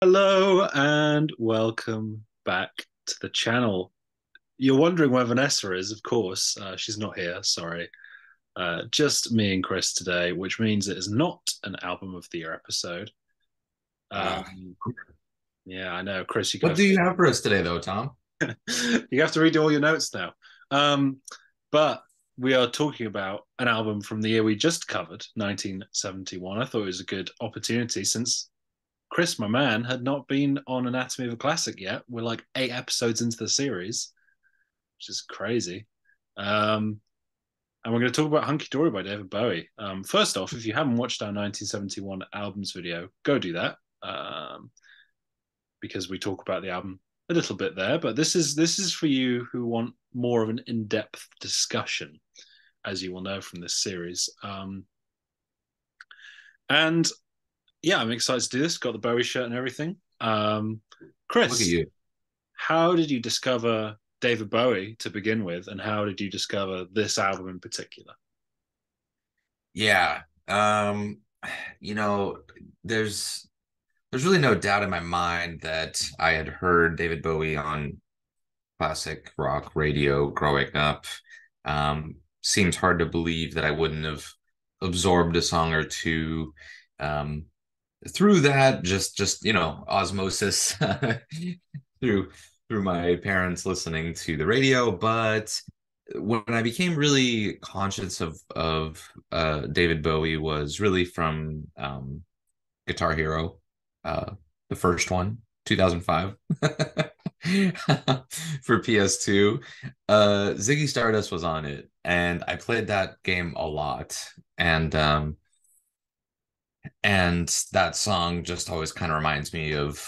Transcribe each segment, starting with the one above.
Hello and welcome back to the channel. You're wondering where Vanessa is, of course. She's not here, sorry. Just me and Chris today, which means it is not an album of the year episode. Uh, Um, yeah, I know, Chris, what do you have for us today, though, Tom? you have to redo all your notes now. Um, but we are talking about an album from the year we just covered, 1971. I thought it was a good opportunity since Chris, my man, had not been on Anatomy of a Classic yet. We're like 8 episodes into the series, which is crazy. Um, and we're going to talk about Hunky Dory by David Bowie. First off, if you haven't watched our 1971 albums video, go do that because we talk about the album a little bit there. But this is for you who want more of an in-depth discussion, as you will know from this series. And yeah, I'm excited to do this. Got the Bowie shirt and everything. Look at Chris, you. how did you discover David Bowie to begin with, and how did you discover this album in particular? Yeah. Um, you know, there's there's really no doubt in my mind that I had heard David Bowie on classic rock radio growing up. Seems hard to believe that I wouldn't have absorbed a song or two um, through that, just osmosis through through my parents listening to the radio. But when I became really conscious of David Bowie was really from Guitar Hero, uh, the first one, 2005. For PS2. Ziggy Stardust was on it, and I played that game a lot. And that song just always kind of reminds me of,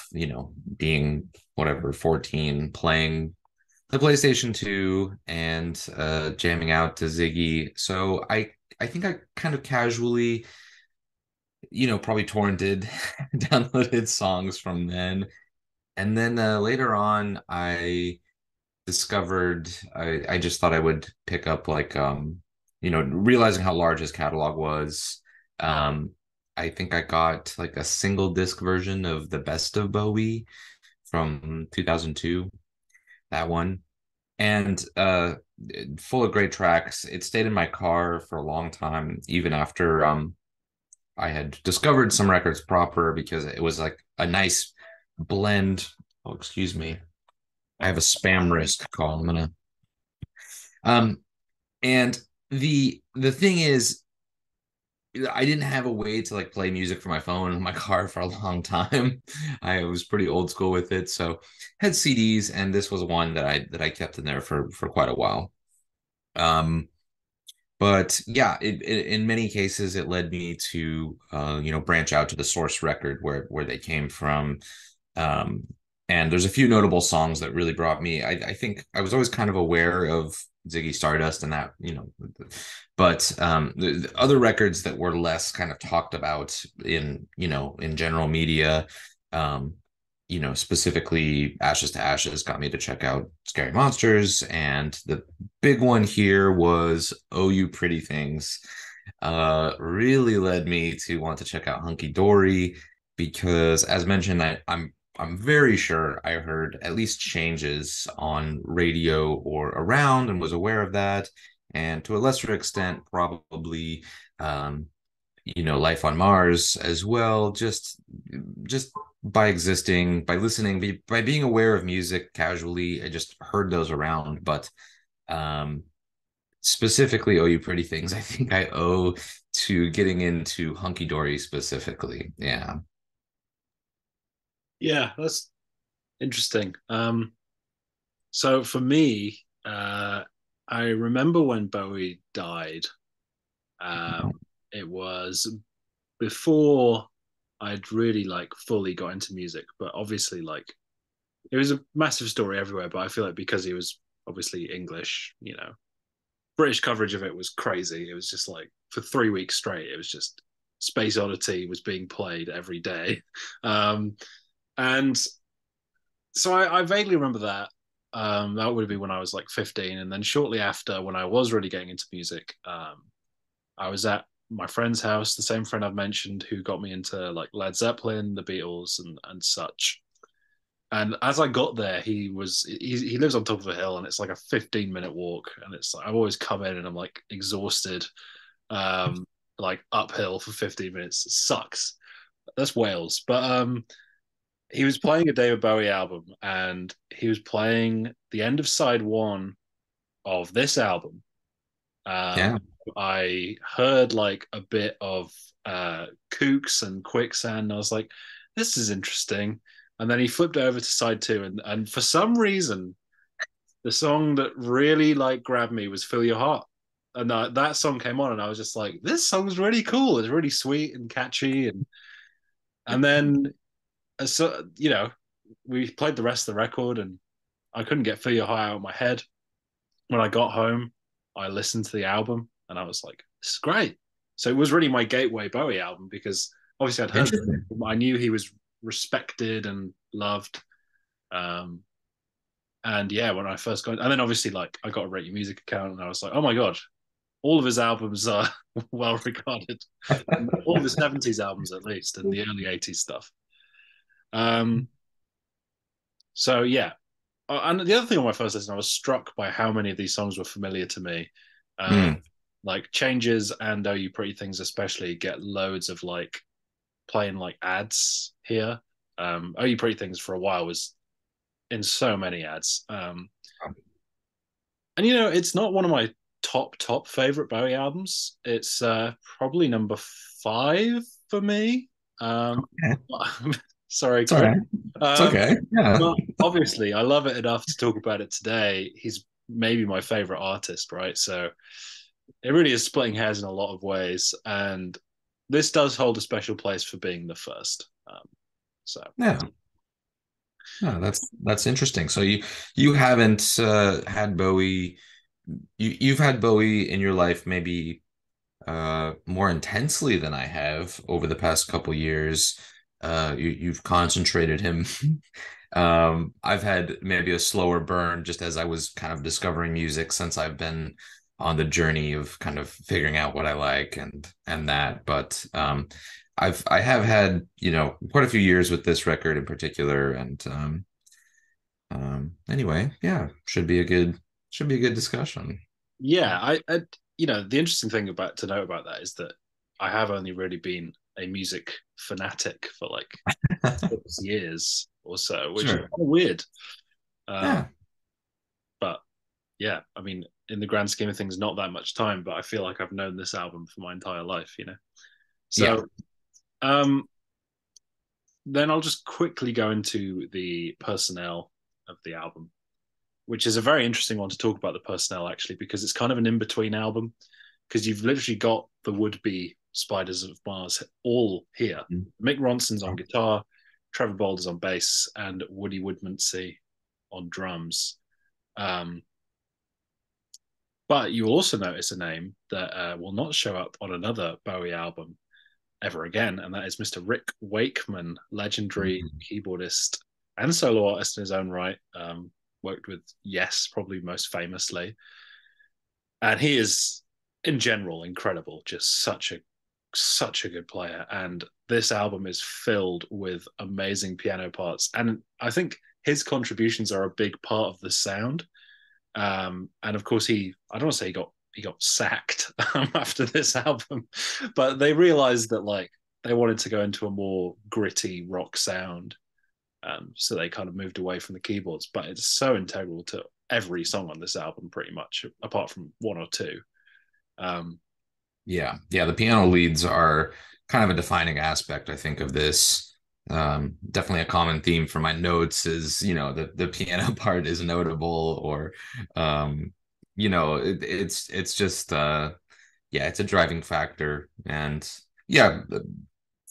being whatever, 14, playing the PlayStation 2 and jamming out to Ziggy. So I think I kind of casually, probably torrented, downloaded songs from then. And then later on, I discovered I just thought I would pick up like realizing how large his catalog was. Um, I think I got like a single disc version of the Best of Bowie from 2002, that one. And full of great tracks. It stayed in my car for a long time, even after I had discovered some records proper because it was like a nice blend. Oh, excuse me. I have a spam risk call. I'm gonna um and the thing is I didn't have a way to like play music for my phone in my car for a long time. I was pretty old school with it, so had CDs, and this was one that I kept in there for quite a while. Um, but yeah, in many cases it led me to branch out to the source record where they came from. Um, and there's a few notable songs that really brought me. I think I was always kind of aware of Ziggy Stardust and that, but the other records that were less kind of talked about in general media, um, specifically Ashes to Ashes got me to check out Scary Monsters, and the big one here was Oh You Pretty Things. Really led me to want to check out Hunky Dory because, as mentioned, I'm very sure I heard at least changes on radio or around and was aware of that. And to a lesser extent, probably, Life on Mars as well. Just by existing, by listening, by being aware of music casually, I just heard those around. But um, specifically, Oh You Pretty Things, I think I owe to getting into Hunky Dory specifically. Yeah. Yeah, that's interesting. So for me, I remember when Bowie died. It was before I'd really like fully got into music, but obviously like it was a massive story everywhere. But I feel like because he was obviously English, British coverage of it was crazy. It was just like for 3 weeks straight, it was just Space Oddity was being played every day. Um, and so I vaguely remember that. That would have been when I was like 15. And then shortly after, when I was really getting into music, I was at my friend's house, the same friend I've mentioned who got me into like Led Zeppelin, the Beatles, and such. And as I got there, he lives on top of a hill, and it's like a 15-minute walk, and it's like I've always come in and I'm like exhausted, um, like uphill for 15 minutes. It sucks. That's Wales, but he was playing a David Bowie album, and he was playing the end of side one of this album. Um, Yeah. I heard like a bit of Kooks and Quicksand, and I was like, this is interesting. And then he flipped over to side two, and for some reason, the song that really like grabbed me was "Fill Your Heart," and that song came on, and I was just like, this song's really cool. It's really sweet and catchy, and then so we played the rest of the record, and I couldn't get "Feel Your Heart" out of my head. When I got home, I listened to the album, and I was like, this is great. So it was really my gateway Bowie album because obviously I'd heard Interesting. it. I knew he was respected and loved. Um, and yeah, when I first got, and then obviously like I got a Rate Your Music account, and I was like, oh my god, all of his albums are well regarded, all of the '70s albums at least, and the early '80s stuff. Um, so yeah, and the other thing on my first listen, I was struck by how many of these songs were familiar to me. Uh, Mm. like Changes and Oh You Pretty Things especially get loads of like playing like ads here. Oh You Pretty Things for a while was in so many ads. And it's not one of my top favorite Bowie albums. It's probably number five for me. Okay. Sorry, It's all Chris. right. It's Um, okay. Yeah. but obviously, I love it enough to talk about it today. He's maybe my favorite artist, right? So it really is splitting hairs in a lot of ways, and this does hold a special place for being the first. So Yeah. No, that's interesting. So you haven't had Bowie. You've had Bowie in your life maybe more intensely than I have over the past couple years. You've concentrated him. I've had maybe a slower burn just as I was kind of discovering music since I've been on the journey of kind of figuring out what I like and that. But I have had, quite a few years with this record in particular. And anyway, yeah, should be a good discussion. yeah, the interesting thing about to know about that is that I have only really been a music fanatic for like 6 years or so, which is kind Sure. of weird. Um, Yeah. but yeah, I mean, in the grand scheme of things, not that much time, but I feel like I've known this album for my entire life. Yeah. So um, then I'll just quickly go into the personnel of the album, which is a very interesting one to talk about the personnel actually, because it's kind of an in between album because you've literally got the would be Spiders of Mars all here. Mick Ronson's on guitar, Trevor Bolder's on bass, and Woody Woodmansey on drums. Um, but you'll also notice a name that will not show up on another Bowie album ever again, and that is Mr. Rick Wakeman, legendary Mhm. keyboardist and solo artist in his own right. Worked with Yes, probably most famously, and he is in general incredible. Just such a good player, and this album is filled with amazing piano parts, and I think his contributions are a big part of the sound. And of course, I don't want to say he got sacked after this album, but they realized that like they wanted to go into a more gritty rock sound. So they kind of moved away from the keyboards, but it's so integral to every song on this album, pretty much, apart from one or two. Um, Yeah, yeah, the piano leads are kind of a defining aspect, I think, of this. Definitely a common theme for my notes is, the piano part is notable, or, it's just, yeah, it's a driving factor, and yeah,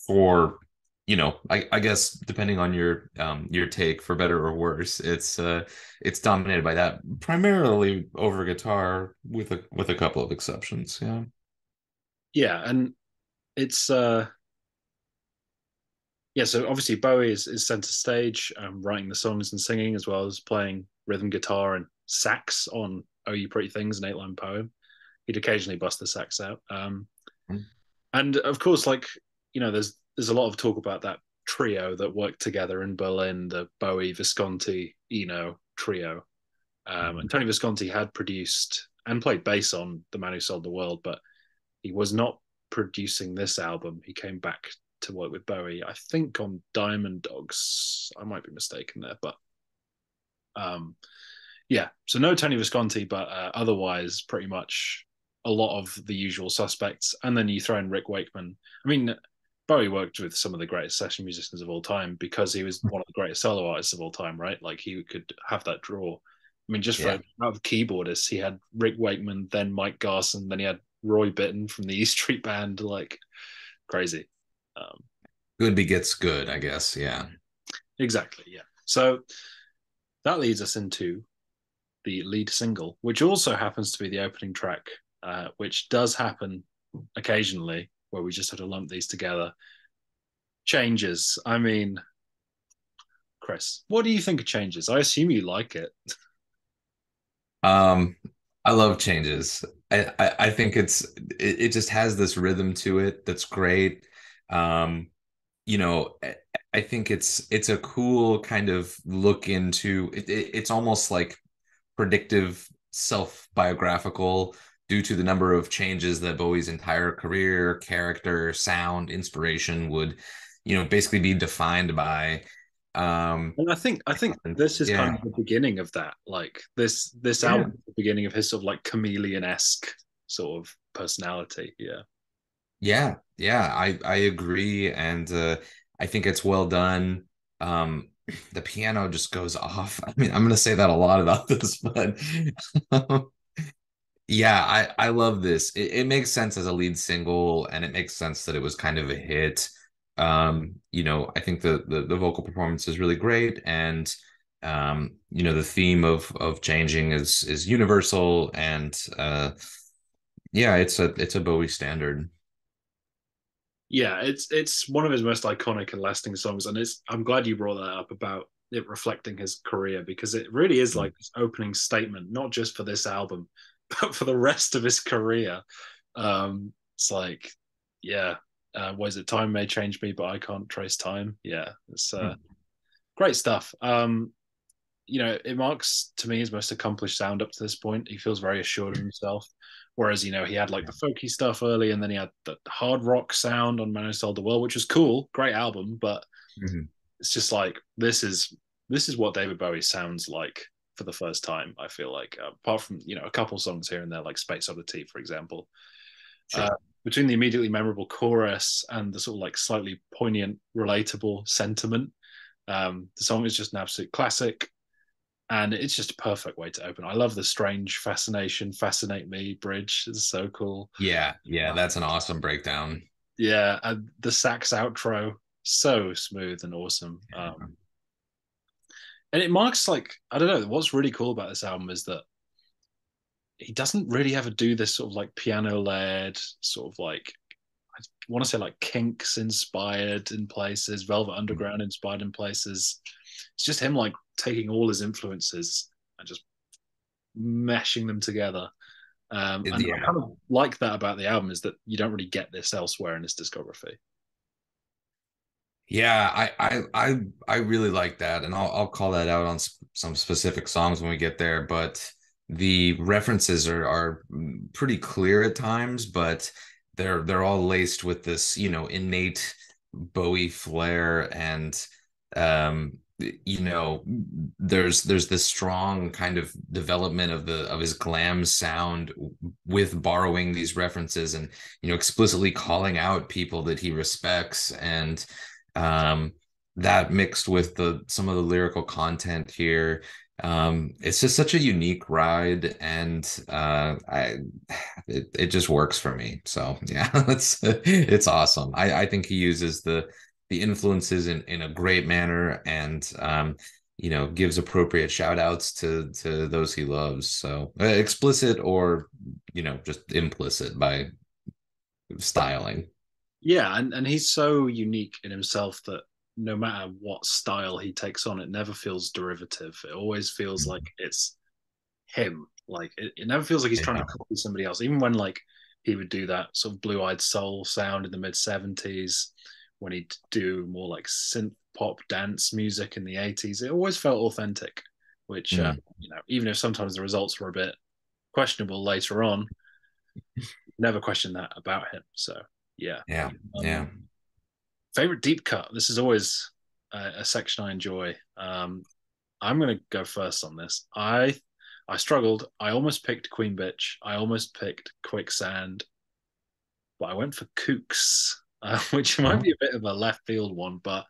for, I guess depending on your take, for better or worse, it's dominated by that primarily over guitar with a couple of exceptions. Yeah. yeah, and it's yeah. So obviously Bowie is center stage, writing the songs and singing as well as playing rhythm guitar and sax on "Oh You Pretty Things," an 8-line poem. He'd occasionally bust the sax out. And of course, like, there's a lot of talk about that trio that worked together in Berlin, the Bowie, Visconti, Eno trio. And Tony Visconti had produced and played bass on The Man Who Sold the World, but he was not producing this album. He came back to work with Bowie, I think, on Diamond Dogs. I might be mistaken there, but um, yeah. So no Tony Visconti, but otherwise pretty much a lot of the usual suspects. And then you throw in Rick Wakeman. I mean, Bowie worked with some of the greatest session musicians of all time because he was one of the greatest solo artists of all time, right? Like he could have that draw. I mean, just for Yeah. out of keyboardists, he had Rick Wakeman, then Mike Garson, then he had Roy Bittan from the E Street Band, like crazy. Um, Good begets good, I guess. Yeah. exactly, yeah. So that leads us into the lead single, which also happens to be the opening track, which does happen occasionally where we just have to lump these together. Changes. I mean, Chris, what do you think of Changes? I assume you like it. Um, I love changes. I think it just has this rhythm to it that's great. Um, you know, I think it's a cool kind of look into it's almost like predictive self-biographical due to the number of changes that Bowie's entire career, character, sound, inspiration would, basically be defined by. Um, And I think this is kind yeah, of the beginning of that. Like this yeah, album is the beginning of his sort of like chameleon-esque sort of personality. Yeah. yeah. I agree, and I think it's well done. The piano just goes off. I mean, I'm gonna say that a lot about this, but yeah, I love this. It makes sense as a lead single, and it makes sense that it was kind of a hit. I think the vocal performance is really great, and the theme of changing is universal, and yeah, it's a Bowie standard. Yeah, it's one of his most iconic and lasting songs, and it's I'm glad you brought that up about it reflecting his career because it really is like this opening statement, not just for this album, but for the rest of his career. It's like, yeah, what is it? Time may change me, but I can't trace time. Yeah, it's great stuff. It marks to me his most accomplished sound up to this point. He feels very assured of himself. Whereas, he had like the folky stuff early and then he had the hard rock sound on Man Who Sold the World, which was cool, great album, but Mhm. it's just like this is what David Bowie sounds like for the first time, I feel like. Apart from, a couple songs here and there, like Space Oddity, for example. Uh, Sure. between the immediately memorable chorus and the sort of like slightly poignant, relatable sentiment, the song is just an absolute classic and it's just a perfect way to open. I love the strange fascination, fascinate me bridge. It's so cool. Yeah, Uh, that's an awesome breakdown. yeah, and the sax outro, so smooth and awesome. And it marks like I don't know. What's really cool about this album is that he doesn't really ever do this sort of like piano led, sort of like I want to say like Kinks inspired in places, Velvet Underground inspired in places. It's just him like taking all his influences and just meshing them together. And I Yeah. kind of like that about the album is that you don't really get this elsewhere in his discography. Yeah, I really like that, and I'll call that out on some specific songs when we get there. But the references are pretty clear at times, but they're all laced with this, innate Bowie flair, and um, there's this strong kind of development of his glam sound with borrowing these references and explicitly calling out people that he respects and um, that mixed with the some of the lyrical content here. It's just such a unique ride, and it just works for me. So yeah, it's awesome. I think he uses the influences in a great manner, and gives appropriate shout outs to those he loves. So explicit or just implicit by styling. Yeah, and he's so unique in himself that no matter what style he takes on, it never feels derivative. It always feels like it's him. Like it never feels like he's trying to Yeah. copy somebody else. Even when like he would do that sort of blue-eyed soul sound in the mid 70s. When he'd do more like synth pop dance music in the 80s, it always felt authentic, which Mm. even if sometimes the results were a bit questionable later on, never questioned that about him. So yeah. Yeah, yeah. um Favorite deep cut, this is always a section I enjoy. I'm going to go first on this. I struggled. I almost picked Queen Bitch. I almost picked Quicksand, but I went for Kooks, which might Oh, be a bit of a left field one, but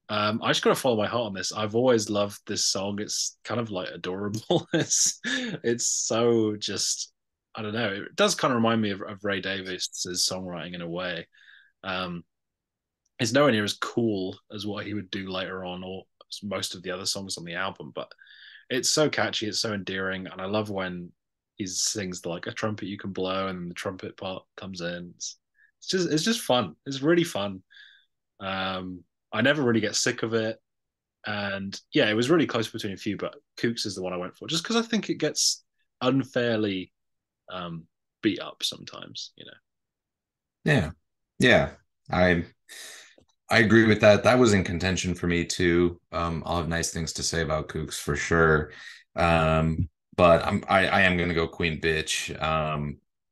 I just got to follow my heart on this. I've always loved this song. It's kind of like adorable. It's so just, I don't know. It does kind of remind me of Ray Davies's songwriting in a way. Um, it's nowhere near as cool as what he would do later on, or most of the other songs on the album, but it's so catchy, it's so endearing, and I love when he sings the, like, a trumpet you can blow, and the trumpet part comes in. It's just fun. It's really fun. I never really get sick of it, and yeah, it was really close between a few, but Kooks is the one I went for, just because I think it gets unfairly um, beat up sometimes. yeah, yeah. I I agree with that. That was in contention for me too. I'll have nice things to say about Kooks for sure. Um, but I am gonna go Queen Bitch.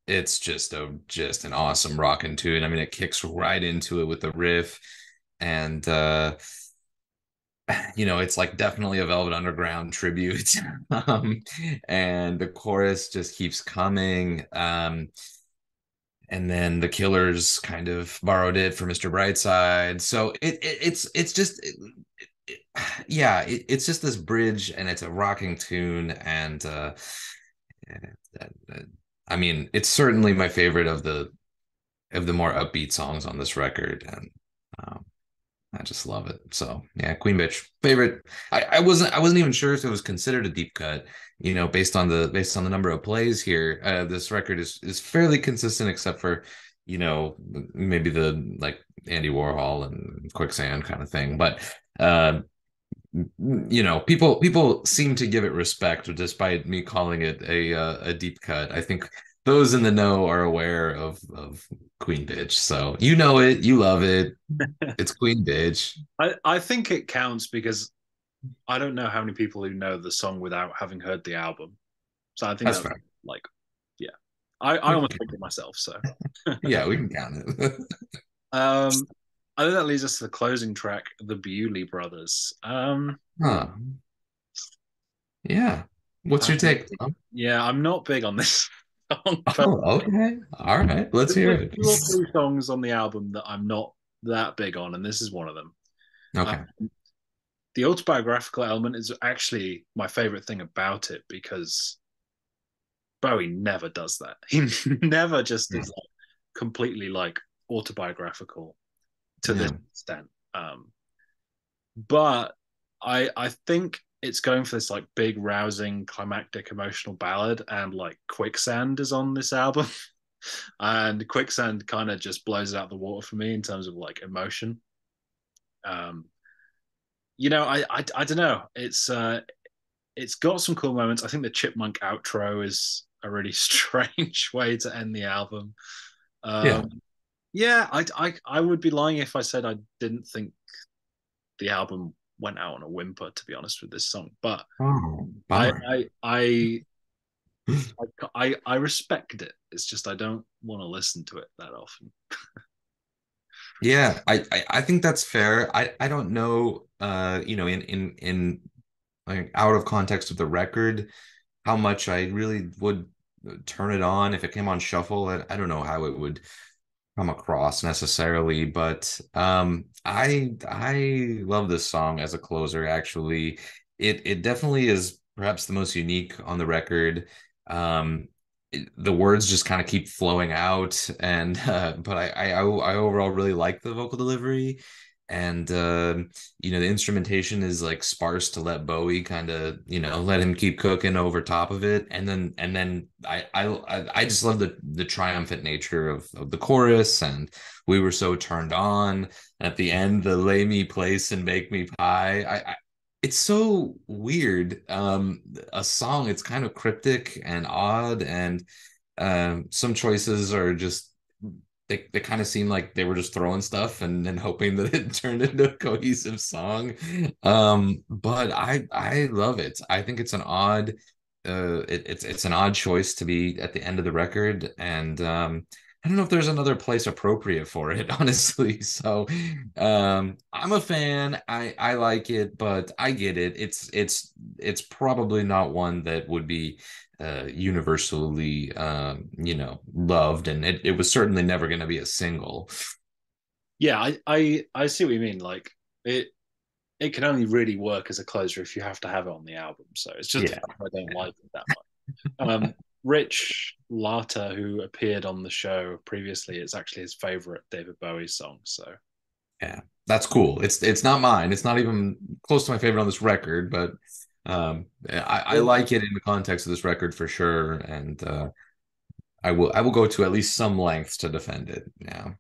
It's just an awesome rockin' tune. I mean, it kicks right into it with the riff, and it's like definitely a Velvet Underground tribute. um, and the chorus just keeps coming. And then the Killers kind of borrowed it for Mr. Brightside. So it's just yeah, it's just this bridge, and it's a rocking tune, and uh, I mean, it's certainly my favorite of the more upbeat songs on this record, and um, I just love it. So yeah, Queen Bitch favorite. I wasn't even sure if it was considered a deep cut. Based on the number of plays here, this record is fairly consistent, except for maybe the like Andy Warhol and Quicksand kind of thing. But uh, people seem to give it respect, despite me calling it a deep cut. I think those in the know are aware of Queen Bitch, so you know it, you love it. It's Queen Bitch. I think it counts because I don't know how many people who know the song without having heard the album. So I think That's that's fair. like, yeah. I We can almost count picked it myself. So it. Yeah, we can count it. um, I think that leads us to the closing track, the Bewley Brothers. Huh. Yeah. What's I, your take, Tom? yeah, I'm not big on this song, but Oh, okay. All right. Let's hear there's it. two or three songs on the album that I'm not that big on, and this is one of them. Uh, Okay. the autobiographical element is actually my favorite thing about it because Bowie never does that. He never just Yeah. is like completely like autobiographical to this Yeah. extent. But I think it's going for this like big, rousing, climactic, emotional ballad, and like Quicksand is on this album, and Quicksand kind of just blows it out the water for me in terms of like emotion. Um, I don't know. It's got some cool moments. I think the Chipmunk outro is a really strange way to end the album. Yeah. Um, yeah, I would be lying if I said I didn't think the album went out on a whimper, to be honest with this song. But Oh, I bummer. I I I respect it. It's just I don't want to listen to it that often. Yeah, I think that's fair. I don't know, in like out of context of the record, how much I really would turn it on if it came on shuffle. I don't know how it would come across necessarily, but I love this song as a closer, actually. It definitely is perhaps the most unique on the record. The words just kind of keep flowing out, and but I overall really like the vocal delivery, and the instrumentation is like sparse to let Bowie kind of let him keep cooking over top of it, and then I just love the triumphant nature of the chorus, and we were so turned on at the end, the lay me place and make me pie. It's so weird. A song, it's kind of cryptic and odd, and Some choices are just they kind of seem like they were just throwing stuff and hoping that it turned into a cohesive song. But I love it. I think it's an odd it's an odd choice to be at the end of the record, and I don't know if there's another place appropriate for it, honestly. So I'm a fan. I like it, but I get it. It's probably not one that would be universally loved, and it was certainly never going to be a single. Yeah, I see what you mean. Like it can only really work as a closer if you have to have it on the album. So it's just the Yeah. fact I don't like it that much. Rich Lata, who appeared on the show previously, it's actually his favorite David Bowie song. So Yeah, that's cool. It's not mine. It's not even close to my favorite on this record, but I like it in the context of this record for sure, and I will go to at least some lengths to defend it. Yeah,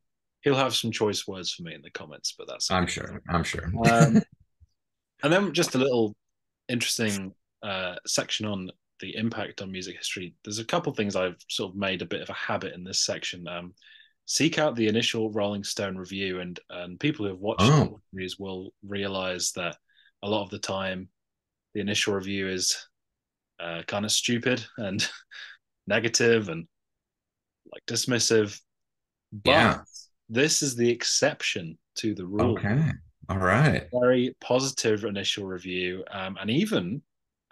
he'll have some choice words for me in the comments, but that's I'm okay. sure. I'm sure. And then just a little interesting section on the impact on music history. There's a couple things I've sort of made a bit of a habit in this section. Seek out the initial Rolling Stone review, and people who have watched Oh, reviews will realize that a lot of the time the initial review is kind of stupid and negative and like dismissive. But yeah. this is the exception to the rule. Okay. All right. Very positive initial review, and even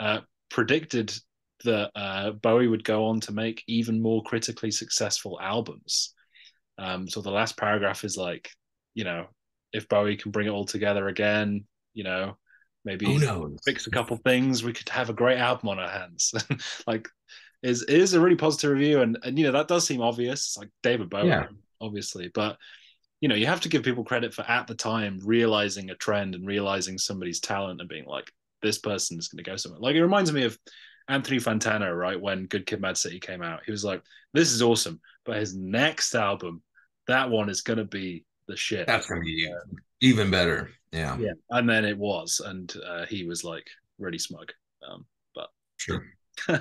uh, predicted that Bowie would go on to make even more critically successful albums. So the last paragraph is like, if Bowie can bring it all together again, Who maybe knows? fix a couple things, we could have a great album on our hands. Like, is a really positive review, and that does seem obvious. It's like David Bowie, Yeah, obviously, but you have to give people credit for at the time realizing a trend and realizing somebody's talent and being like, this person is going to go somewhere. Like it reminds me of Anthony Fantano, right? When Good Kid, Mad City came out, he was like, this is awesome, but his next album, that one is going to be the shit. that's gonna be even better. Yeah, Yeah, and then it was, and he was like really smug. But sure. I,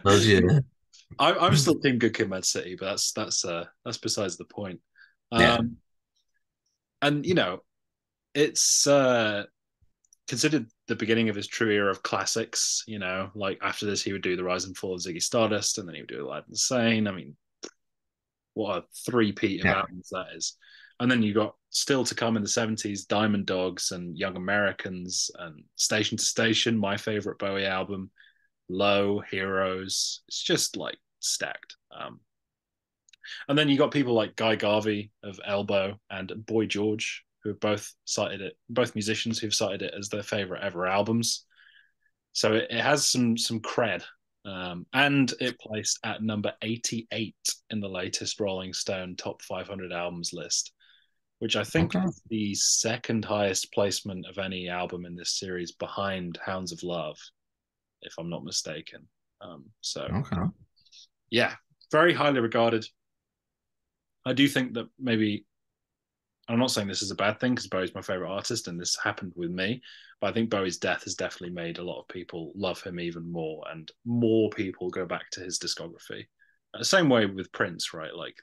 Those yeah. I'm still Team Good Kid, Mad City, but that's besides the point. Yeah. Um, and it's considered the beginning of his true era of classics. Like after this, he would do the Rise and Fall of Ziggy Stardust, and then he would do Alive and Sane. I mean, what a three-peat of Yeah. albums that is. And then you got still to come in the 70s, Diamond Dogs and Young Americans and Station to Station, my favorite Bowie album, Low, Heroes. It's just like stacked. And then you got people like Guy Garvey of Elbow and Boy George, who have both cited it, both musicians who've cited it as their favorite ever albums. So it has some cred. And it placed at number 88 in the latest Rolling Stone Top 500 Albums list, which I think Okay. is the second highest placement of any album in this series behind Hounds of Love, if I'm not mistaken. So, Okay. yeah, very highly regarded. I do think that maybe I'm not saying this is a bad thing because Bowie's my favorite artist and this happened with me, but I think Bowie's death has definitely made a lot of people love him even more and more people go back to his discography. Same way with Prince, right? Like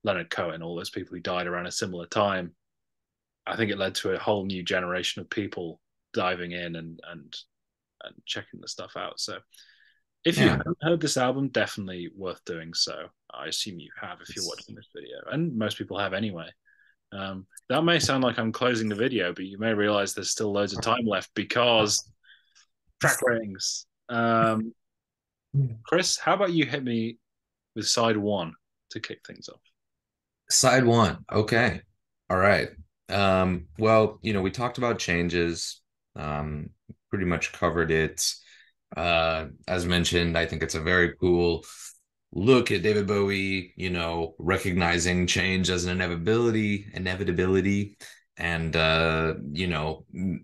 Leonard Cohen, all those people who died around a similar time. I think it led to a whole new generation of people diving in and checking the stuff out. So if you Yeah. haven't heard this album, definitely worth doing so. I assume you have if you're It's, watching this video, and most people have anyway. That may sound like I'm closing the video, but you may realize there's still loads of time left because track ratings. Chris, how about you hit me with side one to kick things off? Side one. Okay. All right. Well, we talked about changes. Pretty much covered it. As mentioned, I think it's a very cool look at David Bowie, recognizing change as an inevitability. And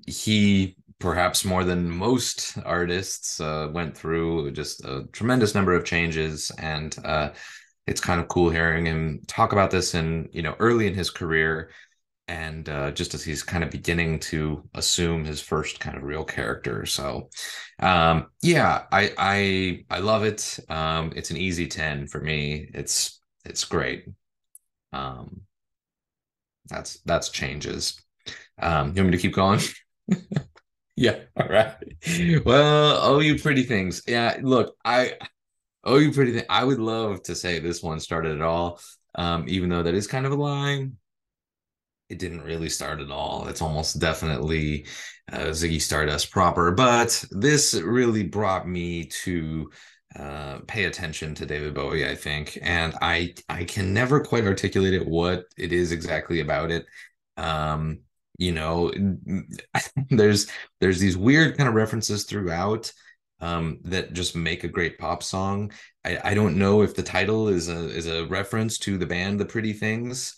he perhaps more than most artists went through just a tremendous number of changes, and it's kind of cool hearing him talk about this and early in his career. and just as he's kind of beginning to assume his first kind of real character. So yeah, I love it. It's an easy 10 for me. It's great. um that's changes. You want me to keep going? Yeah, all right. Well, oh, you pretty things. Yeah, look, oh, you pretty thing. I would love to say this one started it all, even though that is kind of a lie. It didn't really start at all. It's almost definitely Ziggy Stardust proper, but this really brought me to pay attention to David Bowie, I think, and I can never quite articulate it what it is exactly about it. Um, you know, there's there's these weird kind of references throughout that just make a great pop song. I don't know if the title is a reference to the band The Pretty Things.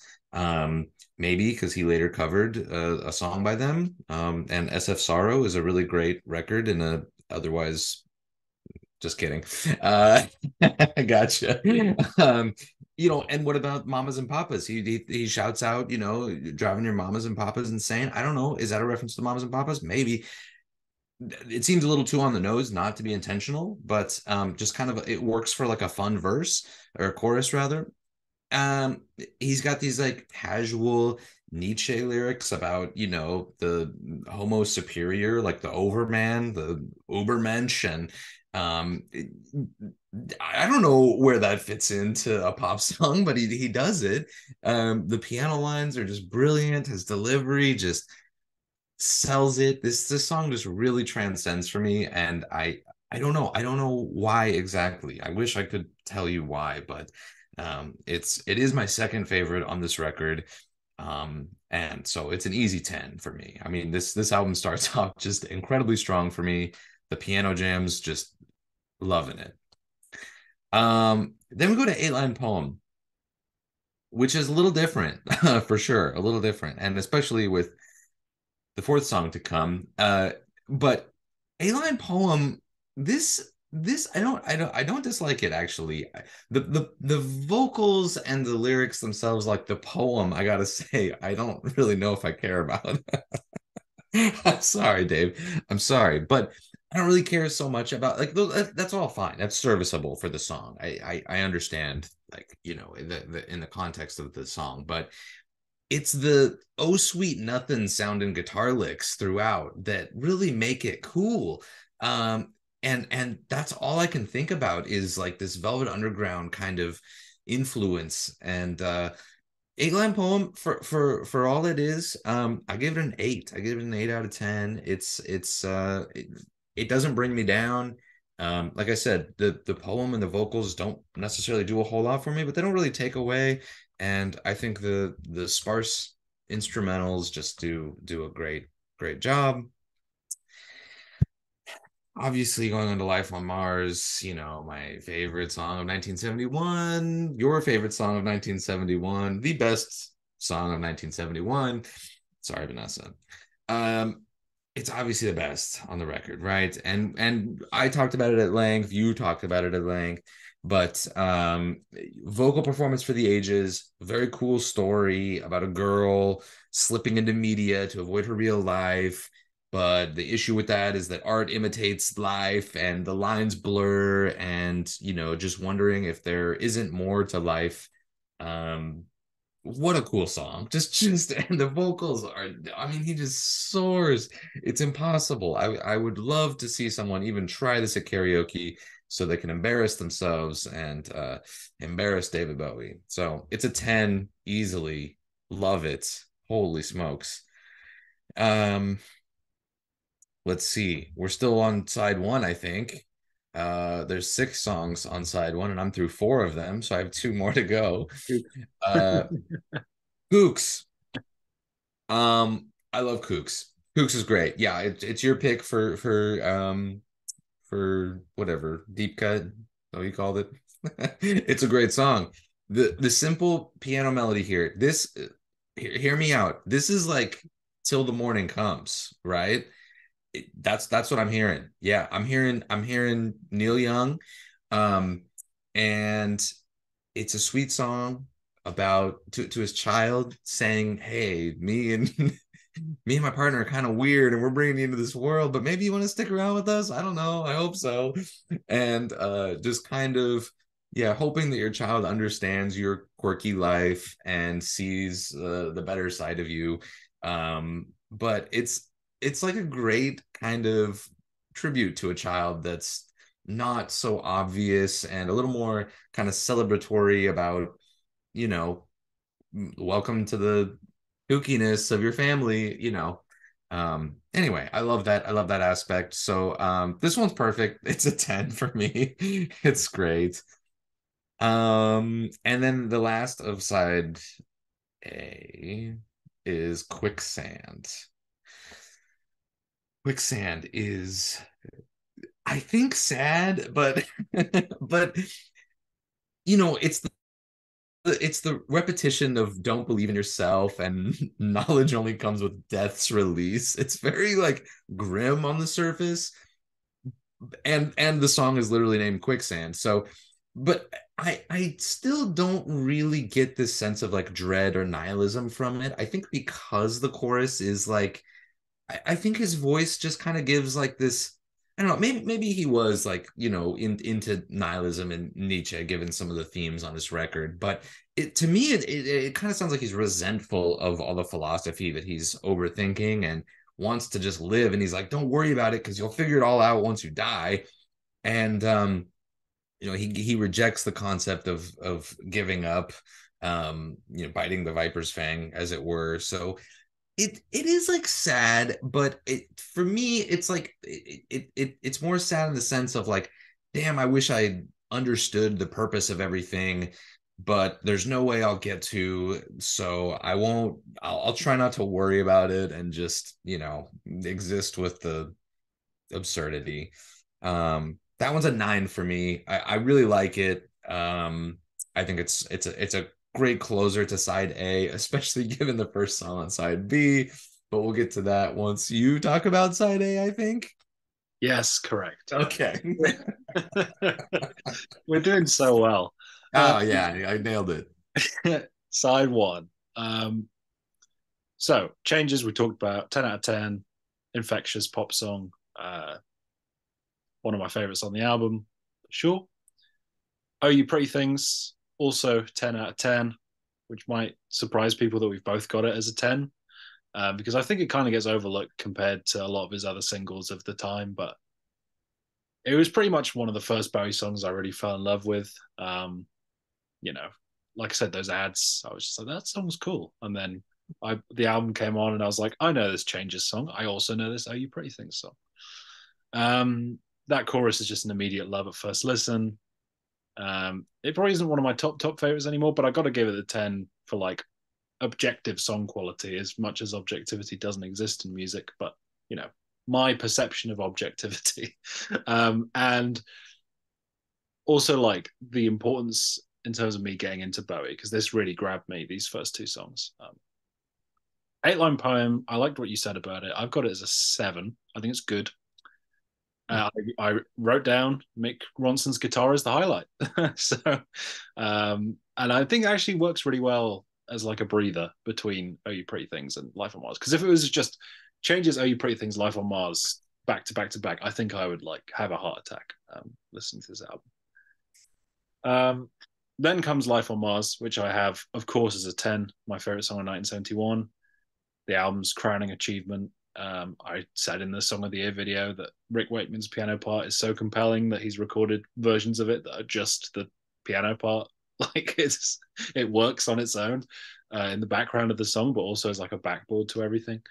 Maybe because he later covered a song by them. And SF Sorrow is a really great record and a otherwise just kidding. Uh, gotcha. And what about mamas and papas? He shouts out, driving your mamas and papas insane. I don't know. Is that a reference to mamas and papas? Maybe. It seems a little too on the nose not to be intentional, but just kind of it works for like a fun verse or a chorus rather. um he's got these like casual Nietzsche lyrics about the homo superior, like the overman, the ubermensch, and um I don't know where that fits into a pop song, but he does it. The piano lines are just brilliant. His delivery just sells it. This song just really transcends for me, and I don't know why exactly. I wish I could tell you why, but it is my second favorite on this record. And so it's an easy 10 for me. I mean, this album starts off just incredibly strong for me. The piano jams, just loving it. Then we go to Eight Line Poem, which is a little different for sure, a little different, and especially with the fourth song to come. But A Line Poem, this I don't dislike it actually. The vocals and the lyrics themselves, like the poem, I gotta say, I don't really know if I care about. I'm sorry, Dave. I'm sorry, but I don't really care so much about like that's all fine. That's serviceable for the song. I understand like in the context of the song, but it's the oh sweet nothing sounding guitar licks throughout that really make it cool. And that's all I can think about is like this Velvet Underground kind of influence. And Eight Line Poem, for all it is, I give it an 8. I give it an 8 out of 10. It doesn't bring me down. Like I said, the poem and the vocals don't necessarily do a whole lot for me, but they don't really take away. And I think the sparse instrumentals just do a great job. Obviously, going on to Life on Mars, my favorite song of 1971, your favorite song of 1971, the best song of 1971. Sorry, Vanessa. Um, it's obviously the best on the record, right? And I talked about it at length, you talked about it at length, but vocal performance for the ages, very cool story about a girl slipping into media to avoid her real life. But the issue with that is that art imitates life and the lines blur, and just wondering if there isn't more to life. Um, what a cool song. Just and the vocals are, I mean, he just soars. It's impossible. I would love to see someone even try this at karaoke so they can embarrass themselves and embarrass David Bowie. So it's a 10 easily. Love it. Holy smokes. Um, let's see. We're still on side one, I think. There's 6 songs on side one, and I'm through 4 of them, so I have 2 more to go. Uh, Kooks. I love Kooks. Kooks is great. Yeah, it's your pick for whatever deep cut. So you called it. It's a great song. The simple piano melody here. Hear me out. This is like till the morning comes, right? That's what I'm hearing. Yeah, I'm hearing Neil Young, um, and it's a sweet song. about to his child, saying, "Hey, me and my partner are kind of weird, and we're bringing you into this world, but maybe you want to stick around with us. I don't know. I hope so." And just kind of, yeah, hoping that your child understands your quirky life and sees the better side of you. But it's like a great kind of tribute to a child that's not so obvious and a little more kind of celebratory about, you know, welcome to the kookiness of your family, you know. Anyway, I love that aspect. So this one's perfect. It's a 10 for me. It's great. And then the last of side A is Quicksand. Quicksand is, I think, sad, but but you know, it's the repetition of don't believe in yourself and knowledge only comes with death's release. It's very like grim on the surface, and the song is literally named Quicksand. So, but I still don't really get this sense of like dread or nihilism from it. I think because the chorus is like, I think his voice just kind of gives like this. I don't know. Maybe he was like, you know, into nihilism and Nietzsche, given some of the themes on this record. But it to me, it kind of sounds like he's resentful of all the philosophy that he's overthinking and wants to just live. And he's like, don't worry about it because you'll figure it all out once you die. And you know, he rejects the concept of giving up, you know, biting the viper's fang, as it were. So it is like sad, but it for me it's like it's more sad in the sense of like, damn, I wish I understood the purpose of everything, but there's no way I'll get to, so I won't. I'll try not to worry about it and just, you know, exist with the absurdity. That one's a 9 for me. I really like it. I think it's a great closer to side A, especially given the first song on side B. But we'll get to that once you talk about side A, I think. Yes, correct. Okay. We're doing so well. Oh yeah, I nailed it. Side one. So changes we talked about. 10 out of 10. Infectious pop song. One of my favorites on the album. Sure. Oh, You Pretty Things. Also 10 out of 10, which might surprise people that we've both got it as a 10. Because I think it kind of gets overlooked compared to a lot of his other singles of the time. But it was pretty much one of the first Bowie songs I really fell in love with. You know, like I said, those ads, I was just like, that song's cool. And then the album came on and I was like, I know this Changes song. I also know this Oh You Pretty Things song. That chorus is just an immediate love at first listen. It probably isn't one of my top favorites anymore, but I got to give it a 10 for like objective song quality, as much as objectivity doesn't exist in music, but you know, my perception of objectivity. And also like the importance in terms of me getting into Bowie, because this really grabbed me, these first two songs. 8-line poem, I liked what you said about it. I've got it as a 7. I think it's good. I wrote down Mick Ronson's guitar as the highlight. So, and I think it actually works really well as like a breather between Oh You Pretty Things and Life on Mars. Because if it was just changes Oh You Pretty Things, Life on Mars back to back to back, I think I would like have a heart attack listening to this album. Then comes Life on Mars, which I have, of course, as a 10, my favorite song in 1971. The album's crowning achievement. I said in the Song of the Year video that Rick Wakeman's piano part is so compelling that he's recorded versions of it that are just the piano part. Like it works on its own in the background of the song, but also as like a backboard to everything.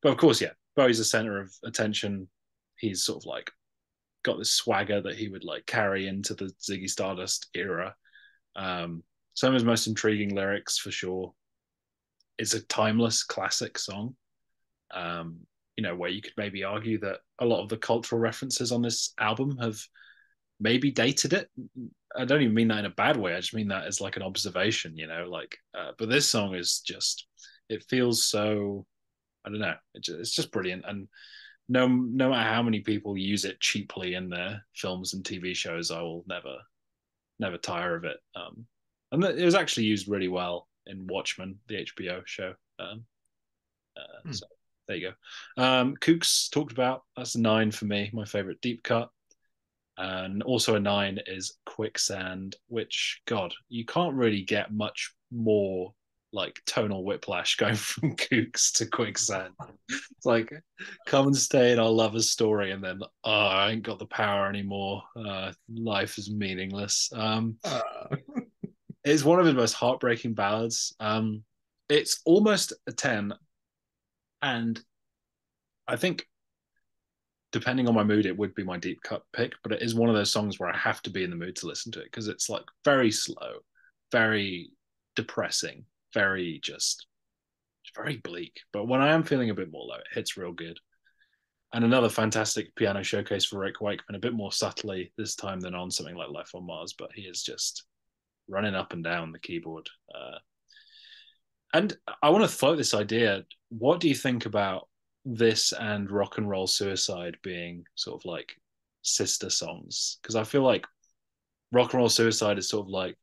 But of course, yeah, Bowie's the center of attention. He's sort of like got this swagger that he would like carry into the Ziggy Stardust era. Some of his most intriguing lyrics, for sure. It's a timeless classic song. You know, where you could maybe argue that a lot of the cultural references on this album have maybe dated it. I don't even mean that in a bad way. I just mean that as like an observation, you know, like, but this song is just, it feels so, I don't know, it's just brilliant. And no matter how many people use it cheaply in their films and TV shows, I will never tire of it. And it was actually used really well in Watchmen, the HBO show. Hmm. So there you go. Kooks talked about, that's a 9 for me, my favorite deep cut. And also a 9 is Quicksand, which, God, you can't really get much more like tonal whiplash going from Kooks to Quicksand. It's like, come and stay in our lover's story, and then, oh, I ain't got the power anymore. Life is meaningless. Uh, It's one of his most heartbreaking ballads. It's almost a 10, and I think depending on my mood, it would be my deep cut pick, but it is one of those songs where I have to be in the mood to listen to it because it's like very slow, very depressing, very just very bleak. But when I am feeling a bit more low, it hits real good. And another fantastic piano showcase for Rick Wakeman, a bit more subtly this time than on something like Life on Mars, but he is just running up and down the keyboard. And I want to float this idea. What do you think about this and Rock and Roll Suicide being sort of like sister songs? Because I feel like Rock and Roll Suicide is sort of like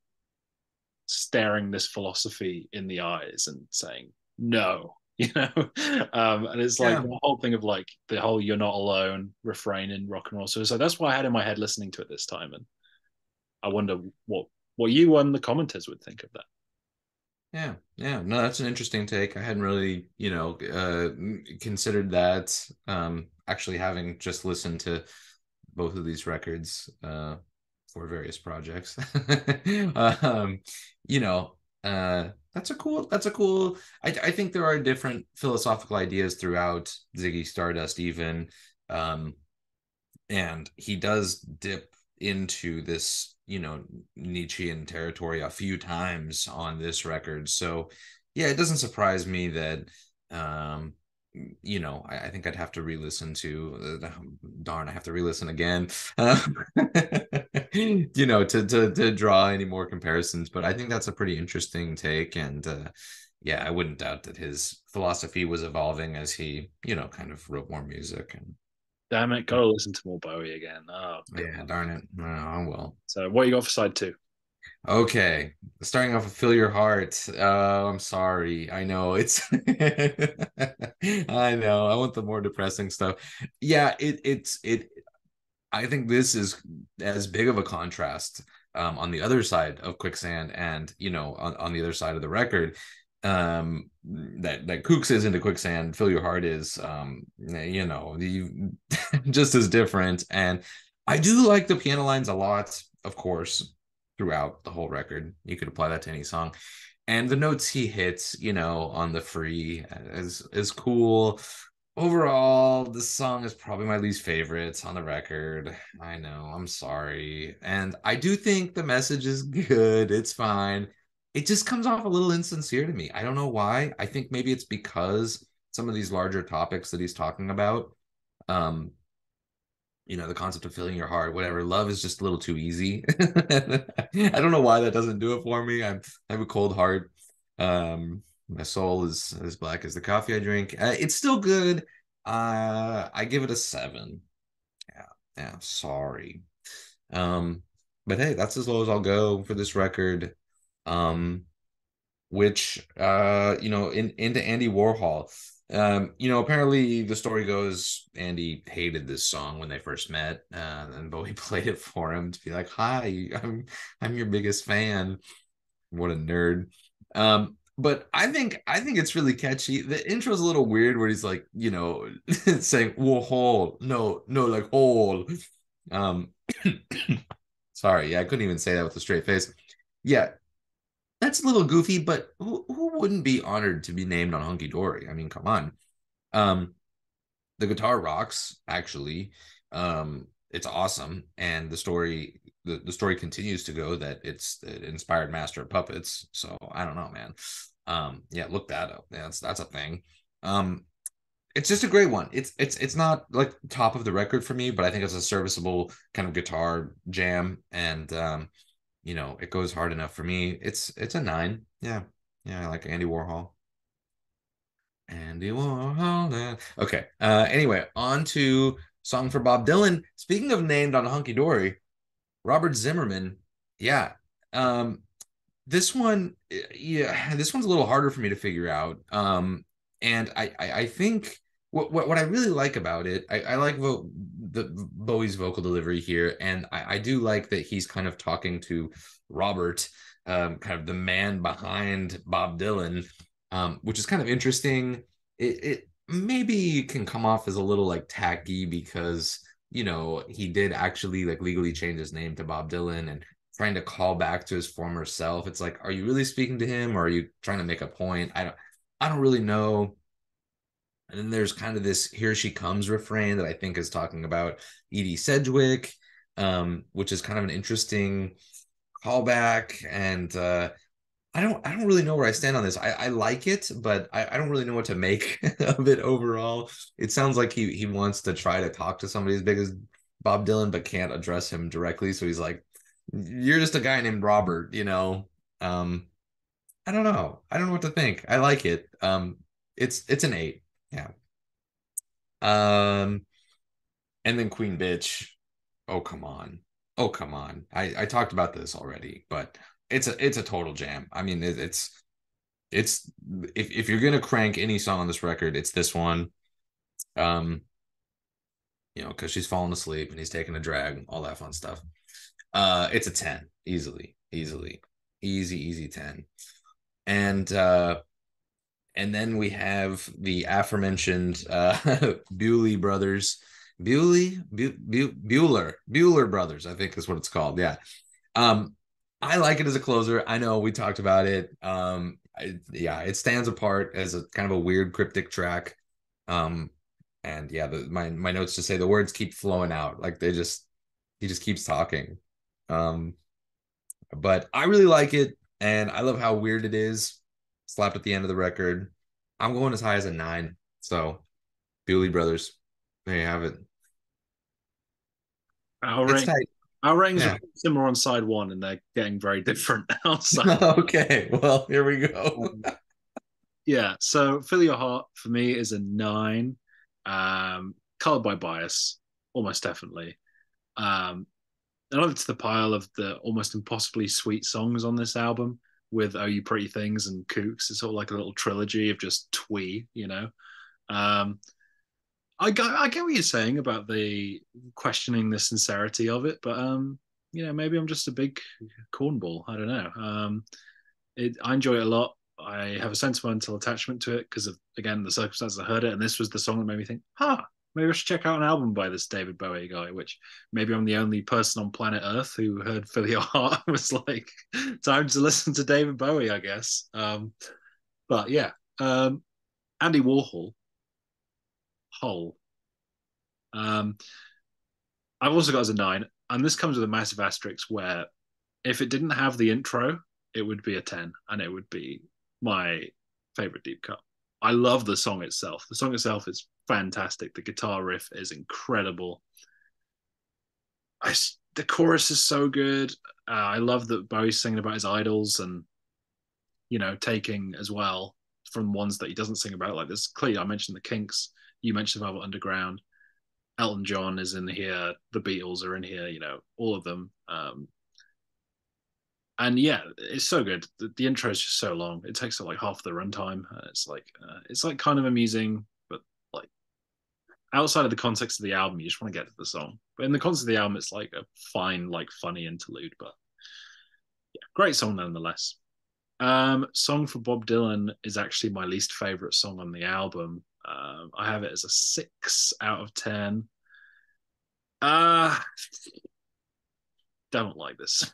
staring this philosophy in the eyes and saying no, you know. And it's like yeah. the whole thing of like the whole "you're not alone" refrain in Rock and Roll Suicide. That's what I had in my head listening to it this time, and I wonder what you and the commenters would think of that. Yeah, yeah. No, that's an interesting take. I hadn't really, considered that. Actually, having just listened to both of these records for various projects, um, you know, that's a cool. I think there are different philosophical ideas throughout Ziggy Stardust, even, um, and he does dip into this Nietzschean territory a few times on this record. So yeah, it doesn't surprise me that um I think I'd have to re-listen to darn, I have to re-listen again to draw any more comparisons. But I think that's a pretty interesting take. And yeah, I wouldn't doubt that his philosophy was evolving as he kind of wrote more music. And Damn it, gotta listen to more Bowie again. Oh god. yeah, darn it. No, I will. So what you got for side two? Okay. Starting off with Fill Your Heart. Oh, I'm sorry. I know it's I know. I want the more depressing stuff. Yeah, it I think this is as big of a contrast on the other side of Quicksand and on the other side of the record. That Kooks is into Quicksand, Fill Your Heart is just as different. And I do like the piano lines a lot, of course, throughout the whole record. You could apply that to any song. And the notes he hits, on the free is cool. Overall, this song is probably my least favorite on the record. I know, I'm sorry. And I do think the message is good. It's fine. It just comes off a little insincere to me. I don't know why. I think maybe it's because some of these larger topics that he's talking about, um, the concept of filling your heart, whatever, love is just a little too easy. I don't know why that doesn't do it for me. I have a cold heart. My soul is as black as the coffee I drink. It's still good. I give it a 7. Yeah, yeah, sorry. Um, but hey, that's as low as I'll go for this record. Um, which into Andy Warhol. Apparently the story goes Andy hated this song when they first met, and Bowie played it for him to be like, "Hi, I'm your biggest fan." What a nerd. But I think it's really catchy. The intro's a little weird where he's like, saying Warhol, no, no, like hole. Um, sorry, yeah, I couldn't even say that with a straight face. Yeah, that's a little goofy, but who wouldn't be honored to be named on Hunky Dory? I mean, come on. Um, the guitar rocks, actually. It's awesome. And the story continues to go that it inspired Master of Puppets. So I don't know, man. Yeah, look that up. Yeah, that's a thing. Um, it's just a great one. It's not like top of the record for me, but I think it's a serviceable kind of guitar jam. And it goes hard enough for me. It's a 9. Yeah. Yeah, I like Andy Warhol. Andy Warhol. Okay. Anyway, on to Song for Bob Dylan. Speaking of named on Hunky Dory, Robert Zimmerman. Yeah. Um, This one, yeah, this one's a little harder for me to figure out. And I think what I really like about it, I like the Bowie's vocal delivery here, and I do like that he's kind of talking to Robert, kind of the man behind Bob Dylan, which is kind of interesting. It maybe can come off as a little like tacky because he did actually like legally change his name to Bob Dylan and trying to call back to his former self. It's like, are you really speaking to him, or are you trying to make a point? I don't really know. And then there's kind of this "Here She Comes" refrain that I think is talking about Edie Sedgwick, which is kind of an interesting callback. And I don't really know where I stand on this. I like it, but I don't really know what to make of it overall. It sounds like he wants to try to talk to somebody as big as Bob Dylan, but can't address him directly. So he's like, "You're just a guy named Robert." I don't know. I don't know what to think. I like it. It's an 8. Yeah. Um, and then Queen Bitch. Oh, come on. Oh, come on. I talked about this already, but it's a total jam. I mean, it's if you're gonna crank any song on this record, it's this one. Um, because she's falling asleep and he's taking a drag, all that fun stuff. It's a 10, easily, easily, easy 10. And then we have the aforementioned Bewley brothers. Bueller brothers, I think is what it's called. Yeah. Um, I like it as a closer. I know we talked about it. Yeah, it stands apart as a kind of a weird cryptic track. Um, and yeah, my notes just say the words keep flowing out. Like he just keeps talking. Um, but I really like it, and I love how weird it is. Slapped at the end of the record. I'm going as high as a 9. So Bewley Brothers, there you have it. Our It's ring, tight. our ratings are Yeah. similar on side one, and they're getting very different now. So Okay. Well, here we go. yeah, so Fill Your Heart for me is a 9. Colored by bias, almost definitely. And over to the pile of the almost impossibly sweet songs on this album with "Oh You Pretty Things" and "Kooks." It's sort of like a little trilogy of just twee. Um, I get what you're saying about the questioning the sincerity of it, but maybe I'm just a big cornball. I don't know. I enjoy it a lot. I have a sentimental attachment to it because of, again, the circumstances I heard it, and this was the song that made me think, maybe I should check out an album by this David Bowie guy, which maybe I'm the only person on planet Earth who heard Fill Your Heart and was like, time to listen to David Bowie, I guess. But yeah, Andy Warhol, Hole. Um, I've also got as a 9, and this comes with a massive asterisk where if it didn't have the intro, it would be a 10, and it would be my favorite deep cut. I love the song itself. The song itself is fantastic. The guitar riff is incredible. The chorus is so good. I love that Bowie's singing about his idols and, taking as well from ones that he doesn't sing about. Like this, clearly, I mentioned the Kinks. You mentioned Velvet Underground. Elton John is in here. The Beatles are in here. All of them. And yeah, it's so good. The intro is just so long. It takes like half the runtime. It's like kind of amusing, but like outside of the context of the album, you just want to get to the song. But in the context of the album, it's like a fine, like funny interlude. But yeah, great song nonetheless. Song for Bob Dylan is actually my least favorite song on the album. I have it as a 6 out of 10. Uh don't like this.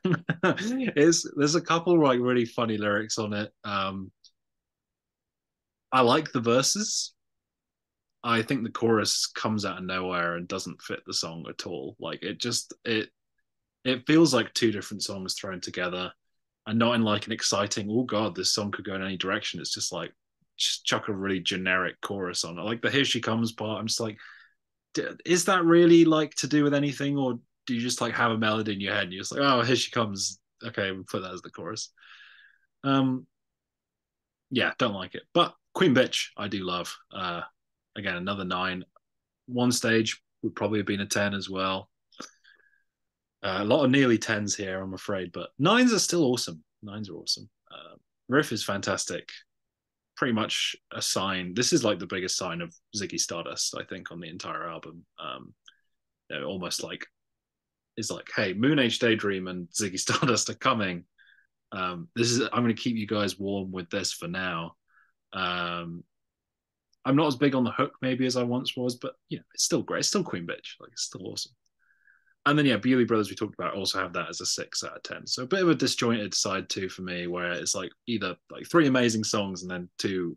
There's a couple like really funny lyrics on it. I like the verses. I think the chorus comes out of nowhere and doesn't fit the song at all. Like it feels like two different songs thrown together, and not in like an exciting, oh god, this song could go in any direction. It's just like just chuck a really generic chorus on it. Like the "Here She Comes" part, I'm just like, is that really like to do with anything, or do you just like have a melody in your head and you're just like, oh, here she comes. Okay, we'll put that as the chorus. Um, yeah, don't like it. But Queen Bitch, I do love. Again, another 9. One stage would probably have been a 10 as well. A lot of nearly 10s here, I'm afraid, but 9s are still awesome. Nines are awesome. Riff is fantastic. Pretty much a sign. This is like the biggest sign of Ziggy Stardust, I think, on the entire album. Almost like is like, hey, Moon Age Daydream and Ziggy Stardust are coming. This is I'm going to keep you guys warm with this for now. I'm not as big on the hook maybe as I once was, but it's still great. It's still Queen Bitch. Like it's still awesome. And then Bewley Brothers we talked about also have that as a 6 out of 10. So a bit of a disjointed side too for me, where it's like either like 3 amazing songs and then 2.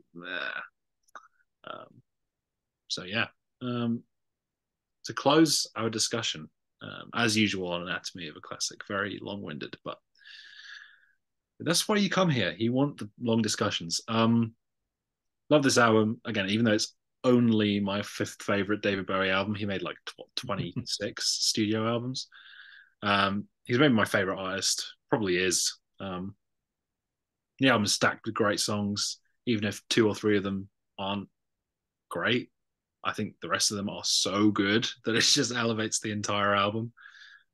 So yeah. To close our discussion, as usual on Anatomy of a Classic, very long-winded, but that's why you come here. You want the long discussions. Love this album again, even though it's only my 5th favorite David Bowie album. He made like 26 studio albums. He's maybe my favorite artist, probably is. The album's stacked with great songs, even if 2 or 3 of them aren't great. I think the rest of them are so good that it just elevates the entire album.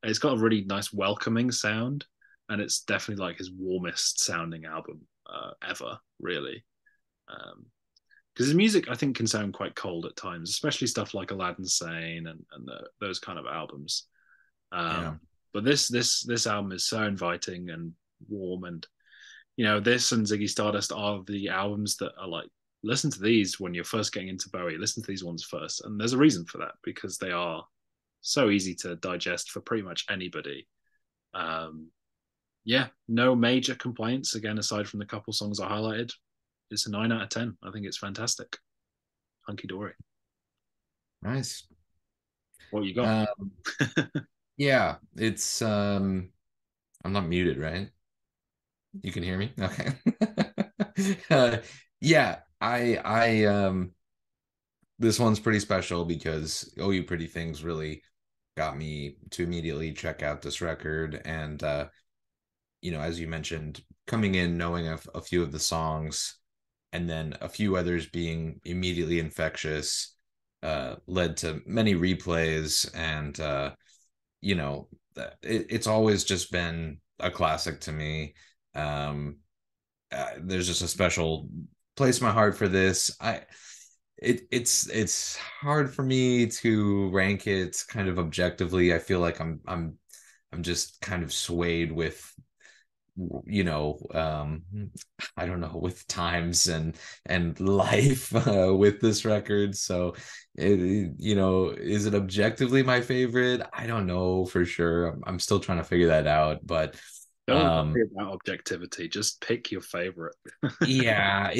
It's got a really nice welcoming sound, and it's definitely like his warmest sounding album ever, really. Because his music, I think, can sound quite cold at times, especially stuff like Aladdin Sane and those kind of albums. But this album is so inviting and warm, and this and Ziggy Stardust are the albums that are like, listen to these when you're first getting into Bowie. Listen to these ones first, and there's a reason for that, because they are so easy to digest for pretty much anybody. No major complaints, again, aside from the couple songs I highlighted. It's a 9 out of 10. I think it's fantastic. Hunky Dory. Nice. What you got? Yeah, it's I'm not muted, right? You can hear me? Okay. Yeah, I this one's pretty special because Oh You Pretty Things really got me to immediately check out this record. And as you mentioned, coming in knowing a few of the songs and then a few others being immediately infectious, led to many replays. And it's always just been a classic to me. There's just a special place in my heart for this. It's hard for me to rank it kind of objectively. I feel like I'm just kind of swayed with I don't know, with times and life with this record. So is it objectively my favorite? I don't know for sure. I'm still trying to figure that out, but don't worry about objectivity, just pick your favorite. Yeah,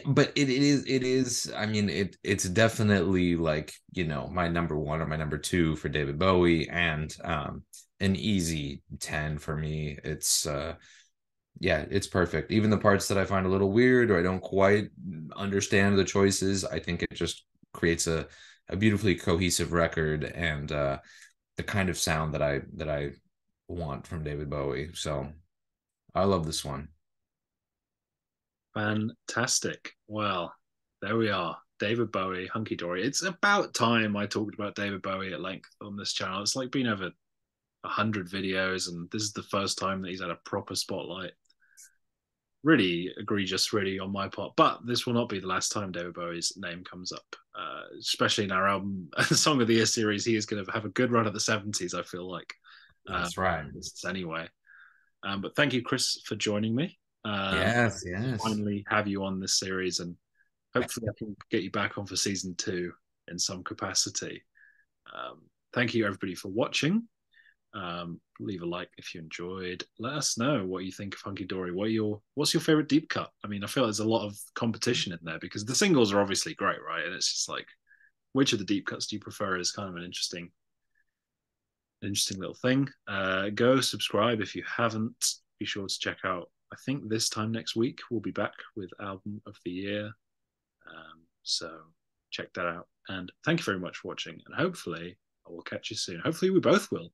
but it is, I mean, it's definitely like my number 1 or my number 2 for David Bowie, and an easy 10 for me. It's it's perfect. Even the parts that I find a little weird or I don't quite understand the choices, I think it just creates a beautifully cohesive record, and the kind of sound that I want from David Bowie. So I love this one. Fantastic. Well, there we are. David Bowie, Hunky Dory. It's about time I talked about David Bowie at length on this channel. It's like been over 100 videos, and this is the first time that he's had a proper spotlight. Really egregious, really, on my part. But this will not be the last time David Bowie's name comes up, especially in our album Song of the Year series. He is going to have a good run at the 70s, I feel like. That's right. Anyway. But thank you, Chris, for joining me. Yes. Finally have you on this series, and hopefully I can get you back on for season 2 in some capacity. Thank you, everybody, for watching. Leave a like if you enjoyed. Let us know what you think of Hunky Dory. What's your favorite deep cut? I mean, I feel like there's a lot of competition in there because the singles are obviously great, right? And it's just like, which of the deep cuts do you prefer is kind of an interesting little thing. Go subscribe if you haven't. Be sure to check out, I think this time next week we'll be back with Album of the Year. So check that out. And thank you very much for watching. And hopefully I will catch you soon. Hopefully we both will.